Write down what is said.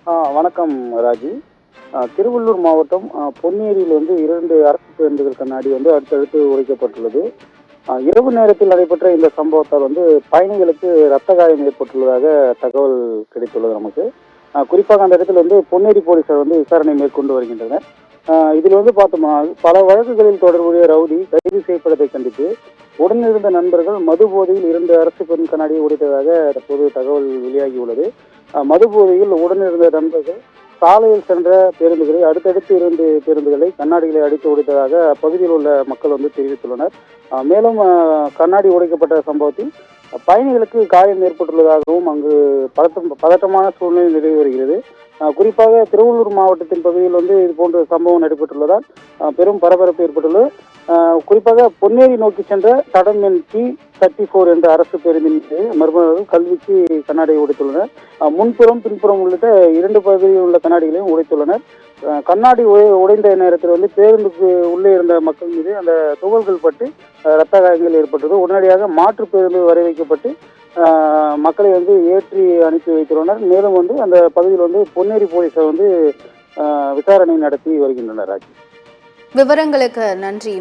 வணக்கம் ராஜி. திருவள்ளூர் மாவட்டம் பொன்னேரியில் வந்து 2 அரசு பேருந்துகள் கண்ணாடி வந்து அடுத்தடுத்து உடைக்கப்பட்டுள்ளது. இரவு நேரத்தில் நடைபெற்ற இந்த சம்பவத்தால் வந்து பயணிகளுக்கு ரத்த காயம் ஏற்பட்டுள்ளதாக தகவல் கிடைத்துள்ளது நமக்கு. குறிப்பாக அந்த இடத்துல வந்து பொன்னேரி போலீசார் வந்து விசாரணை மேற்கொண்டு வருகின்றனர். இதில் வந்து பார்த்தோம்னா, பல வழக்குகளில் தொடர்புடைய ரவுடி கைது செய்யப்பட்டதை கண்டித்து உடனிருந்த நண்பர்கள் மது போதையில் 2 அரசு பெண் கண்ணாடியை உடைத்ததாக தற்போது தகவல் வெளியாகியுள்ளது. மது போதையில் உடனிருந்த நண்பர்கள் சாலையில் சென்ற பேருந்துகளை அடுத்தடுத்து 2 பேருந்துகளை கண்ணாடிகளை அடித்து உடைத்ததாக அப்பகுதியில் உள்ள மக்கள் வந்து தெரிவித்துள்ளனர். மேலும் கண்ணாடி உடைக்கப்பட்ட சம்பவத்தில் பயணிகளுக்கு காயம் ஏற்பட்டுள்ளதாகவும் அங்கு பதட்டமான சூழ்நிலை நிலவி வருகிறது. குறிப்பாக திருவள்ளூர் மாவட்டத்தின் பகுதியில் வந்து இது போன்ற சம்பவம் நடைபெற்றுள்ளதால் பெரும் பரபரப்பு ஏற்பட்டுள்ளது. குறிப்பாக பொன்னேரி நோக்கி சென்ற தடம் எண் T34 என்ற அரசு பேருந்தின் மீது மர்மநபர்கள் கல்வீச்சு கண்ணாடியை உடைத்துள்ளனர். முன்புறம் பின்புறம் உள்ளிட்ட 2 பகுதியில் உள்ள கண்ணாடிகளையும் உடைத்துள்ளனர். கண்ணாடி உடைந்த நேரத்தில் வந்து பேருந்துக்கு உள்ளே இருந்த மக்கள் மீது அந்த துகள்கள் பட்டு ரத்த காயங்கள் ஏற்பட்டது. உடனடியாக மாற்று பேருந்து வரை வைக்கப்பட்டு மக்களை வந்து ஏற்றி அனுப்பி வைத்துள்ளனர். மேலும் வந்து அந்த பகுதியில் வந்து பொன்னேரி போலீசார் வந்து விசாரணை நடத்தி வருகின்றனர். விவரங்களுக்கு நன்றி.